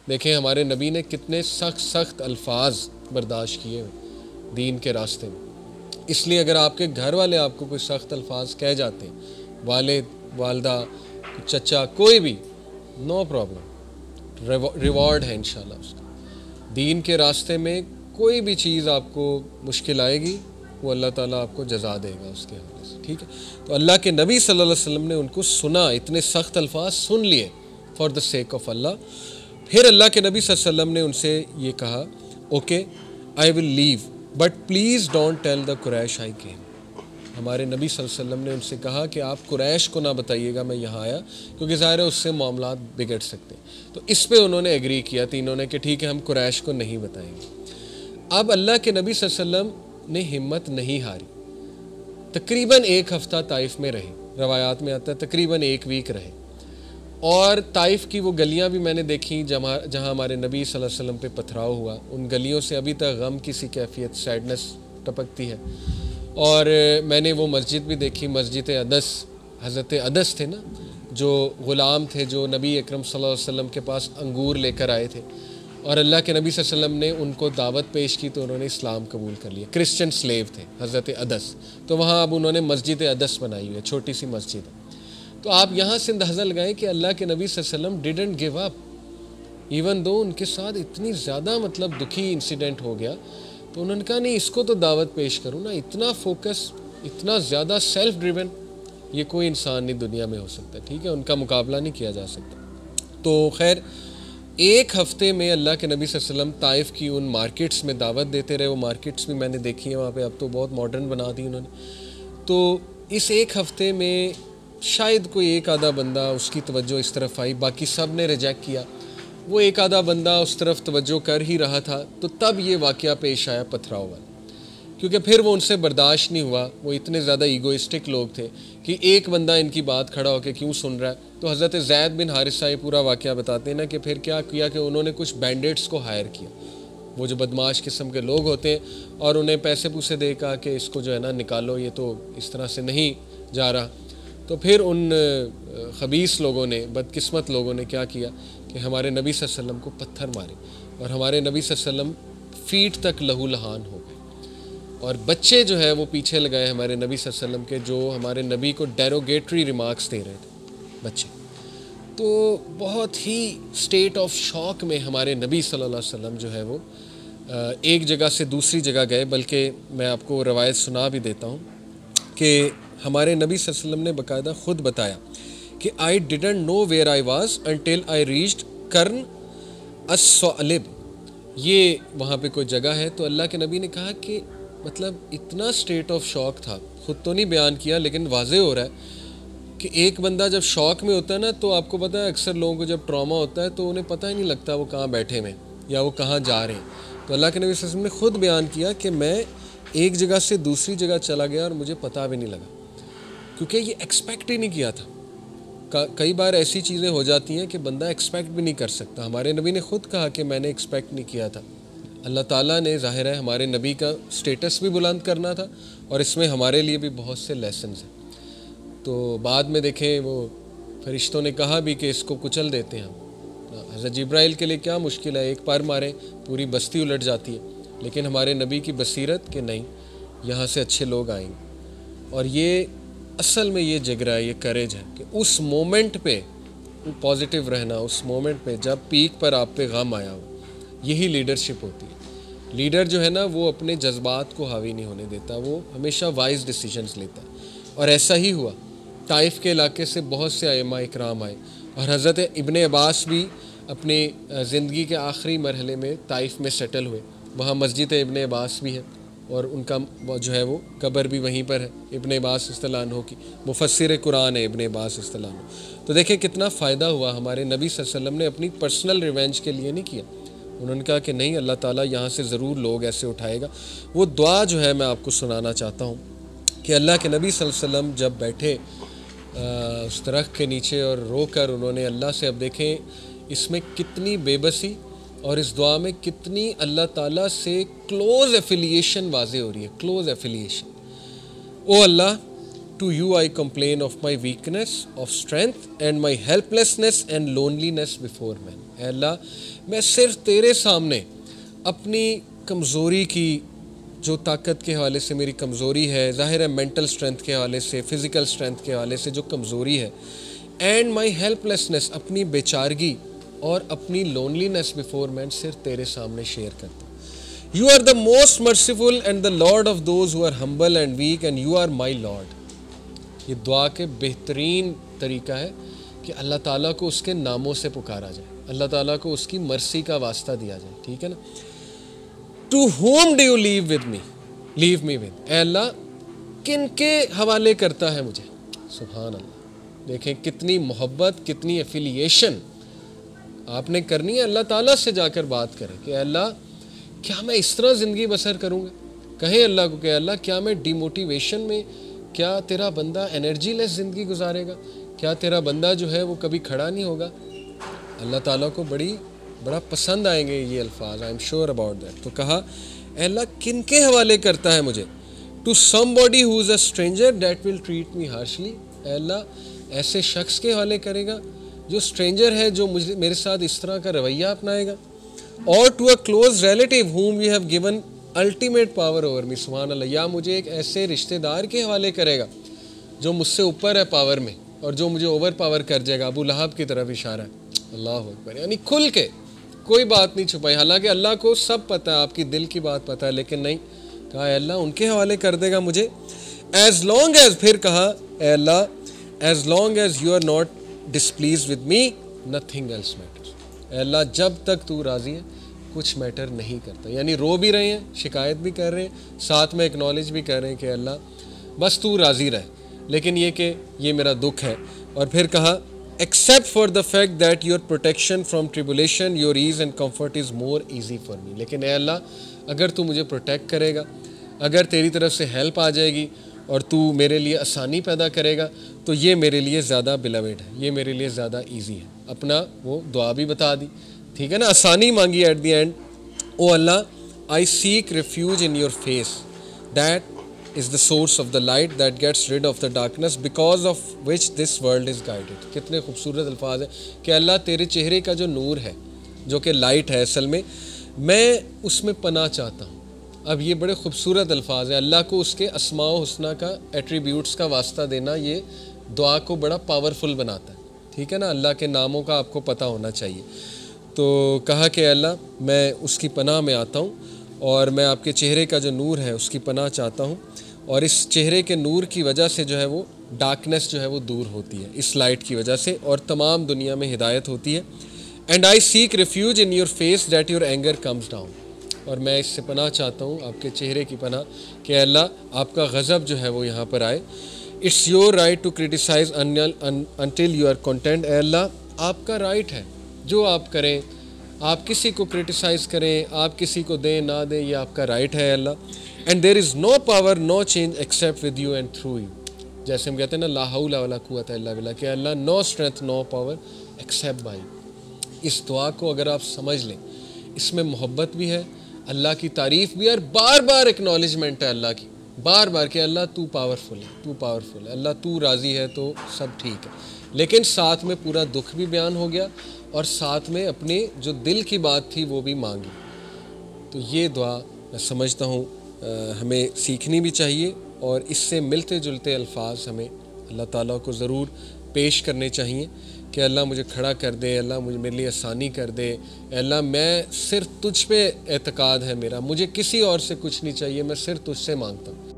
دیکھیں ہمارے نبی نے کتنے سخت الفاظ برداشت کیے ہوئے دین کے راستے میں. اس لیے اگر آپ کے گھر والے آپ کو کوئی سخت الفاظ کہہ جاتے ہیں، والد والدہ چچا کوئی بھی، نو پرابلم، ریوارڈ ہے انشاءاللہ اس کا. دین کے راستے میں کوئی بھی چیز آپ کو مشکل آئے گی وہ اللہ تعالیٰ آپ کو جزا دے گا اس کے حوالے سے. ٹھیک ہے، تو اللہ کے نبی صلی اللہ علیہ وسلم نے ان کو سنا، اتنے سخت الفاظ سن لیے فار دا سیک آف اللہ. پھر اللہ کے نبی صلی اللہ علیہ وسلم نے ان سے یہ کہا، okay I will leave but please don't tell the Quraish I came. ہمارے نبی صلی اللہ علیہ وسلم نے ان سے کہا کہ آپ قریش کو نہ بتائیے گا میں یہاں آیا، کیونکہ ظاہر ہے اس سے معاملات بگڑ سکتے ہیں. تو اس پہ انہوں نے ایگری کیا تینوں نے کہ ٹھیک ہے ہم قریش کو نہیں بتائیں گے. اب اللہ کے نبی صلی اللہ علیہ وسلم نے ہمت نہیں ہاری، تقریباً 1 ہفتہ طائف میں رہے، روایات میں آتا ہے تقریباً 1 ویک رہے. اور طائف کی وہ گلیاں بھی میں نے دیکھیں جہاں ہمارے نبی صلی اللہ علیہ وسلم پہ پتھراؤ ہوا، ان گلیوں سے ابھی تک غم کی سی کیفیت، سیڈنس ٹپکتی ہے. اور میں نے وہ مسجد بھی دیکھی، مسجد عدس، حضرت عدس تھے نا جو غلام تھے جو نبی اکرم صلی اللہ علیہ وسلم کے پاس انگور لے کر آئے تھے، اور اللہ کے نبی صلی اللہ علیہ وسلم نے ان کو دعوت پیش کی تو انہوں نے اسلام قبول کر لیا. کرسچن سلیو تھے حضرت عدس، تو وہاں اب انہوں نے مسجد عدس بنائی ہوئی ہے، چھوٹی سی مسجد ہے. تو آپ یہاں سے اندازہ لگائیں کہ اللہ کے نبی صلی اللہ علیہ وسلم didn't give up even though ان کے ساتھ اتنی زیادہ دکھی انسیڈنٹ ہو گیا. تو انہوں نے کہا نہیں اس کو تو دعوت پیش کروں نا. اتنا فوکس، اتنا زیادہ سیلف ڈریون یہ کوئی انسان نہیں دنیا میں ہو سکتا. ٹھیک ہے، ان کا مقابلہ نہیں کیا جا سکتا. تو خیر 1 ہفتے میں اللہ کے نبی صلی اللہ علیہ وسلم طائف کی ان مارکیٹس میں دعوت دیتے رہے. وہ مارکیٹس بھی میں نے دیکھی ہیں وہاں پہ، اب تو بہت ماڈرن بنا دی انہوں نے. تو اس 1 ہفتے میں شاید کوئی 1 آدھا بندہ اس کی توجہ اس طرف آئی، باقی سب نے ریجیکٹ کیا. وہ 1 آدھا بندہ اس طرف توجہ کر ہی رہا تھا تو تب یہ واقعہ پیش آیا پتھراؤ والا، کیونکہ پھر وہ ان سے برداشت نہیں ہوا. وہ اتنے زیادہ ایگوئسٹک لوگ تھے کہ ایک بندہ ان کی بات کھڑا ہو کے کیوں سن رہا ہے. تو حضرت زید بن حارثہ یہ پورا واقعہ بتاتے ہیں نا کہ پھر کیا کیا کہ انہوں نے کچھ بینڈٹس کو ہائر کیا، وہ جو بدماش قسم کے لوگ ہوتے ہیں، اور انہیں پیسے پوسے دے کہا کہ اس کو جو ہے نا نکالو، یہ تو اس طرح سے نہیں جا رہا. تو پھر ان خبیث لوگوں نے، بدقسمت لوگوں نے کیا کیا کہ ہمارے نبی صلی اللہ علیہ وسلم کو پتھر مارے، اور ہمارے نبی صلی اللہ علیہ وسلم فیٹ تک لہو لہان ہو گئے. اور بچے جو ہے وہ پیچھے لگائے ہمارے نبی صلی اللہ علیہ وسلم کے، جو ہمارے نبی کو ڈیروگیٹری ریمارکس دے رہے تھے بچے. تو بہت ہی اسٹیٹ آف شاک میں ہمارے نبی صلی اللہ علیہ وسلم جو ہے وہ ایک جگہ سے دوسری جگہ گئے. بلکہ میں آپ کو روایت سنا بھی دیتا ہوں کہ ہمارے نبی صلی اللہ علیہ وسلم نے باقاعدہ خود بتایا کہ I didn't know where I was until I reached قرن الصعلب. یہ وہاں پہ کوئی جگہ ہے. تو اللہ کے نبی نے کہا کہ اتنا اسٹیٹ آف شاک تھا، خود تو نہیں بیان کیا لیکن واضح ہو رہا ہے کہ ایک بندہ جب شاک میں ہوتا ہے نا تو آپ کو پتہ ہے اکثر لوگوں کو جب ٹراما ہوتا ہے تو انہیں پتہ ہی نہیں لگتا وہ کہاں بیٹھے ہوئے یا وہ کہاں جا رہے ہیں. تو اللہ کے نبی صلی اللہ علیہ وسلم نے خود بیان کیا کہ میں ایک جگہ سے دوسری جگہ چلا گیا اور مجھے پتہ بھی نہیں لگا، کیونکہ یہ ایکسپیکٹ ہی نہیں کیا تھا. کئی بار ایسی چیزیں ہو جاتی ہیں کہ بندہ ایکسپیکٹ بھی نہیں کر سکتا. ہمارے نبی نے خود کہا کہ میں نے ایکسپیکٹ نہیں کیا تھا. اللہ تعالیٰ نے ظاہر ہے ہمارے نبی کا سٹیٹس بھی بلند کرنا تھا، اور اس میں ہمارے لیے بھی بہت سے لیسنز ہیں. تو بعد میں دیکھیں وہ فرشتوں نے کہا بھی کہ اس کو کچل دیتے ہیں ہم. حضرت جبرائیل کے لیے کیا مشکل ہے، ایک پر مارے پوری بستی الٹ جاتی ہے. لیکن ہمارے نبی کی بصیرت کہ نہیں، یہاں سے اچھے لوگ آئیں گے. اور یہ اصل میں یہ جگرا ہے، یہ کریج ہے کہ اس مومنٹ پہ پازیٹیو رہنا. اس مومنٹ پہ جب پیک پر آپ پہ غم آیا ہو، یہی لیڈرشپ ہوتی ہے. لیڈر جو ہے نا وہ اپنے جذبات کو حاوی نہیں ہونے دیتا، وہ ہمیشہ وائز ڈیسیجنز لیتا ہے. اور ایسا ہی ہوا. طائف کے علاقے سے بہت سے ائمہ اکرام آئے، اور حضرت ابن عباس بھی اپنی زندگی کے آخری مرحلے میں طائف میں سیٹل ہوئے. وہاں مسجد ابن عباس بھی ہے، اور ان کا جو ہے وہ قبر بھی وہیں پر ہے. ابن عباس رضی اللہ عنہ کی مفسر قرآن ہے ابن عباس رضی اللہ عنہ. تو دیکھیں کتنا فائدہ ہوا. ہمارے نبی صلی اللہ علیہ وسلم نے اپنی پرسنل ریونج کے لیے نہیں کیا. انہوں نے کہا کہ نہیں، اللہ تعالیٰ یہاں سے ضرور لوگ ایسے اٹھائے گا. وہ دعا جو ہے میں آپ کو سنانا چاہتا ہوں کہ اللہ کے نبی صلی اللہ علیہ وسلم جب بیٹھے اس درخت کے نیچے اور رو کر انہوں نے اللہ سے، اب دیکھیں اس میں کتنی بے بسی اور اس دعا میں کتنی اللہ تعالیٰ سے کلوز ایفیلیشن واضح ہو رہی ہے. Close affiliation. O Allah, to you I complain of my weakness of strength and my helplessness and loneliness before men. اے اللہ میں صرف تیرے سامنے اپنی کمزوری کی جو طاقت کے حوالے سے میری کمزوری ہے، ظاہر ہے مینٹل اسٹرینتھ کے حوالے سے، فزیکل اسٹرینتھ کے حوالے سے جو کمزوری ہے، اینڈ مائی ہیلپ لیسنس اپنی بیچارگی اور اپنی لونلینس بیفور مین صرف تیرے سامنے شیئر کرتا ہوں. You are the most merciful and the Lord of those who are humble and weak and you are my Lord. یہ دعا کے بہترین طریقہ ہے کہ اللہ تعالیٰ کو اس کے ناموں سے پکارا جائے، اللہ تعالیٰ کو اس کی مرسی کا واسطہ دیا جائے. ٹھیک ہے نا. To whom do you leave me with, اے اللہ کن کے حوالے کرتا ہے مجھے. سبحان اللہ. دیکھیں کتنی محبت، کتنی ایفیلیشن آپ نے کرنی ہے. اللہ تعالیٰ سے جا کر بات کریں کہ اے اللہ کیا میں اس طرح زندگی بسر کروں گا. کہیں اللہ کو کہ اللہ کیا میں ڈی موٹیویشن میں، کیا تیرا بندہ انرجی لیس زندگی گزارے گا، کیا تیرا بندہ جو ہے وہ کبھی کھڑا نہیں ہوگا. اللہ تعالیٰ کو بڑا پسند آئیں گے یہ الفاظ. I am sure about that. تو کہا اے اللہ کن کے حوالے کرتا ہے مجھے. To somebody who is a stranger that will treat me harshly. اے اللہ ایسے شخص کے حوالے کرے گا جو اسٹرینجر ہے، جو میرے ساتھ اس طرح کا رویہ اپنائے گا. اور to a close relative whom you have given ultimate power over me. سبحان اللہ. یا مجھے ایک ایسے رشتہ دار کے حوالے کرے گا جو مجھ سے اوپر ہے پاور میں اور جو مجھے اوور پاور کر جائے گا. ابو لہب کی طرف اشارہ ہے. اللہ اکبر. یعنی کھل کے کوئی بات نہیں چھپائی. حالانکہ اللہ کو سب پتہ ہے، آپ کی دل کی بات پتہ ہے، لیکن نہیں کہا اے اللہ ان کے حوالے کر دے گا مجھے. ایز لانگ ایز، پھر کہا اے Allah as long as you are not displeased with me nothing else matters. اے اللہ جب تک تو راضی ہے کچھ میٹر نہیں کرتا. یعنی رو بھی رہے ہیں، شکایت بھی کر رہے ہیں، ساتھ میں اکنالج بھی کر رہے ہیں کہ اللہ بس تو راضی رہے، لیکن یہ کہ یہ میرا دکھ ہے. اور پھر کہا except for the fact that your protection from tribulation, your ease and comfort is more easy for me. لیکن اے اللہ اگر تو مجھے پروٹیکٹ کرے گا، اگر تیری طرف سے ہیلپ آ جائے گی اور تو میرے لیے آسانی پیدا کرے گا تو یہ میرے لیے زیادہ بلیوڈ ہے، یہ میرے لیے زیادہ ایزی ہے. اپنا وہ دعا بھی بتا دی. ٹھیک ہے نا. آسانی مانگی ایٹ دی اینڈ. او اللہ I seek refuge in your face that is the source of the light that gets rid of the darkness because of which this world is guided. کتنے خوبصورت الفاظ ہیں کہ اللہ تیرے چہرے کا جو نور ہے، جو کہ لائٹ ہے اصل میں اس میں پناہ چاہتا ہوں. اب یہ بڑے خوبصورت الفاظ ہیں. اللہ کو اس کے اسماء و حسنہ کا ایٹریبیوٹس کا واسطہ دینا یہ دعا کو بڑا پاورفل بناتا ہے. ٹھیک ہے نا. اللہ کے ناموں کا آپ کو پتہ ہونا چاہیے. تو کہا کہ اللہ میں اس کی پناہ میں آتا ہوں اور میں آپ کے چہرے کا جو نور ہے اس کی پناہ چاہتا ہوں، اور اس چہرے کے نور کی وجہ سے جو ہے وہ ڈارکنیس جو ہے وہ دور ہوتی ہے، اس لائٹ کی وجہ سے، اور تمام دنیا میں ہدایت ہوتی ہے. And I seek refuge in your face that your anger comes down. اور میں اس سے پناہ چاہتا ہوں، آپ کے چہرے کی پناہ، کہ اللہ آپ کا غضب جو ہے وہ یہاں پر آئے. It's your right to criticise until you are content. اے اللہ آپ کا رائٹ ہے، جو آپ کریں، آپ کسی کو کرٹیسائز کریں، آپ کسی کو دیں نہ دیں، یہ آپ کا رائٹ ہے Allah. And there is no power no change except with you and through you. جیسے ہم کہتے ہیں نا لا حول ولا قوت الا باللہ، کہ Allah no strength no power except by. اس دعا کو اگر آپ سمجھ لیں، اس میں محبت بھی ہے، اللہ کی تعریف بھی ہے، اور بار بار اکنالجمنٹ ہے اللہ کی، بار بار کہ اللہ تو پاورفل ہے، تو پاورفل ہے، اللہ تو راضی ہے تو سب ٹھیک ہے. لیکن ساتھ میں پورا دکھ بھی بیان ہو گیا اور ساتھ میں اپنی جو دل کی بات تھی وہ بھی مانگی. تو یہ دعا میں سمجھتا ہوں ہمیں سیکھنی بھی چاہیے، اور اس سے ملتے جلتے الفاظ ہمیں اللہ تعالیٰ کو ضرور پیش کرنے چاہیے کہ اللہ مجھے کھڑا کر دے، اللہ مجھے میرے لیے آسانی کر دے. اللہ میں صرف تجھ پہ اعتقاد ہے میرا، مجھے کسی اور سے کچھ نہیں چاہیے، میں صرف تجھ سے مانگتا ہوں.